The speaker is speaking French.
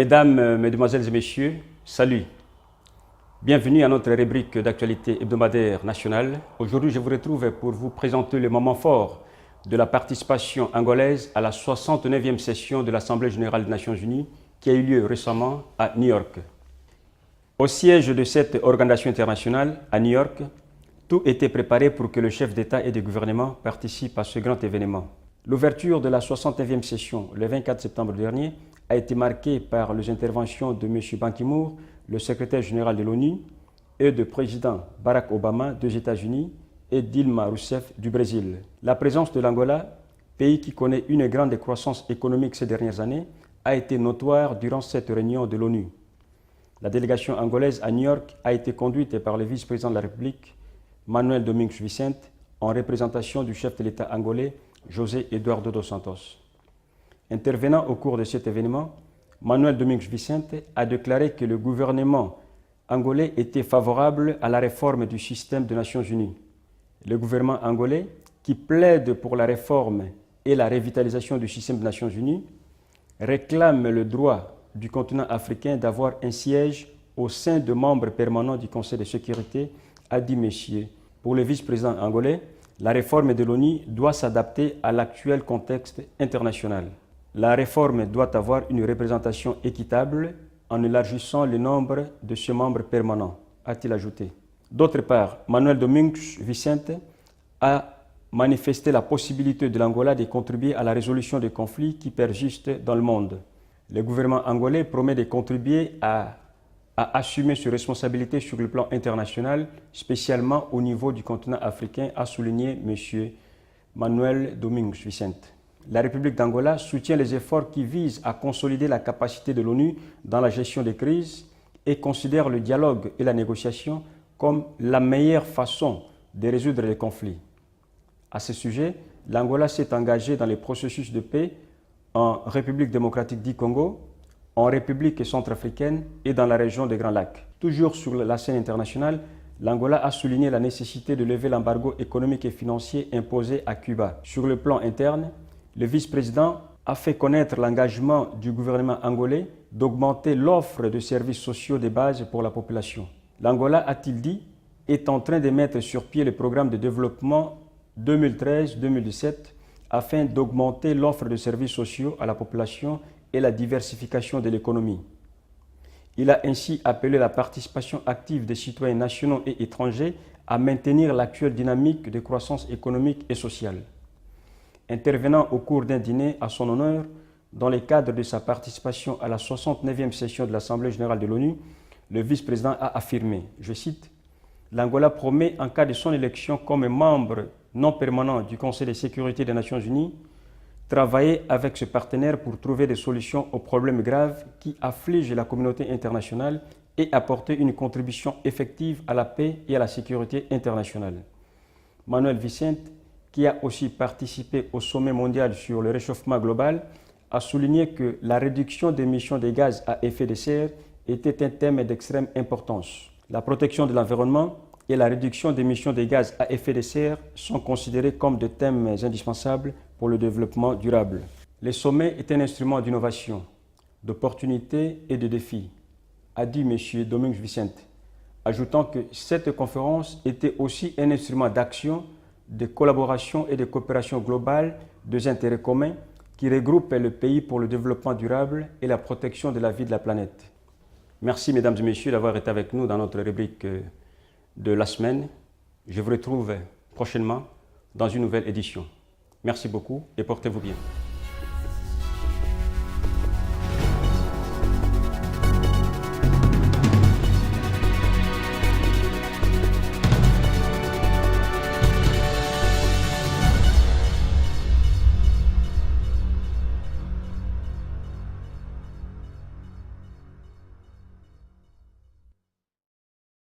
Mesdames, Mesdemoiselles et Messieurs, salut. Bienvenue à notre rubrique d'actualité hebdomadaire nationale. Aujourd'hui, je vous retrouve pour vous présenter le moment fort de la participation angolaise à la 69e session de l'Assemblée générale des Nations unies qui a eu lieu récemment à New York. Au siège de cette organisation internationale, à New York, tout était préparé pour que le chef d'État et de gouvernement participe à ce grand événement. L'ouverture de la 69e session, le 24 septembre dernier, a été marquée par les interventions de M. Ban Ki-moon, le secrétaire général de l'ONU, et du président Barack Obama des États-Unis et Dilma Rousseff du Brésil. La présence de l'Angola, pays qui connaît une grande croissance économique ces dernières années, a été notoire durant cette réunion de l'ONU. La délégation angolaise à New York a été conduite par le vice-président de la République, Manuel Domingos Vicente, en représentation du chef de l'État angolais, José Eduardo dos Santos. Intervenant au cours de cet événement, Manuel Domingos Vicente a déclaré que le gouvernement angolais était favorable à la réforme du système des Nations unies. Le gouvernement angolais, qui plaide pour la réforme et la revitalisation du système des Nations unies, réclame le droit du continent africain d'avoir un siège au sein de membres permanents du Conseil de sécurité, a dit Messier. Pour le vice-président angolais, la réforme de l'ONU doit s'adapter à l'actuel contexte international. La réforme doit avoir une représentation équitable en élargissant le nombre de ses membres permanents, a-t-il ajouté. D'autre part, Manuel Domingos Vicente a manifesté la possibilité de l'Angola de contribuer à la résolution des conflits qui persistent dans le monde. Le gouvernement angolais promet de contribuer à assumer ses responsabilités sur le plan international, spécialement au niveau du continent africain, a souligné M. Manuel Domingos Vicente. La République d'Angola soutient les efforts qui visent à consolider la capacité de l'ONU dans la gestion des crises et considère le dialogue et la négociation comme la meilleure façon de résoudre les conflits. À ce sujet, l'Angola s'est engagé dans les processus de paix en République démocratique du Congo, en République centrafricaine et dans la région des Grands Lacs. Toujours sur la scène internationale, l'Angola a souligné la nécessité de lever l'embargo économique et financier imposé à Cuba. Sur le plan interne, le vice-président a fait connaître l'engagement du gouvernement angolais d'augmenter l'offre de services sociaux de base pour la population. L'Angola, a-t-il dit, est en train de mettre sur pied le programme de développement 2013-2017 afin d'augmenter l'offre de services sociaux à la population et la diversification de l'économie. Il a ainsi appelé la participation active des citoyens nationaux et étrangers à maintenir l'actuelle dynamique de croissance économique et sociale. Intervenant au cours d'un dîner à son honneur, dans le cadre de sa participation à la 69e session de l'Assemblée générale de l'ONU, le vice-président a affirmé, je cite, « L'Angola promet, en cas de son élection comme membre non permanent du Conseil de sécurité des Nations unies, travailler avec ce partenaire pour trouver des solutions aux problèmes graves qui affligent la communauté internationale et apporter une contribution effective à la paix et à la sécurité internationale. » Manuel Vicente, qui a aussi participé au sommet mondial sur le réchauffement global, a souligné que la réduction des émissions de gaz à effet de serre était un thème d'extrême importance. La protection de l'environnement et la réduction des émissions de gaz à effet de serre sont considérés comme des thèmes indispensables pour le développement durable. Le sommet est un instrument d'innovation, d'opportunité et de défi, a dit M. Domingos Vicente, ajoutant que cette conférence était aussi un instrument d'action, de collaboration et de coopération globale des intérêts communs qui regroupent le pays pour le développement durable et la protection de la vie de la planète. Merci mesdames et messieurs d'avoir été avec nous dans notre rubrique de la semaine. Je vous retrouve prochainement dans une nouvelle édition. Merci beaucoup et portez-vous bien.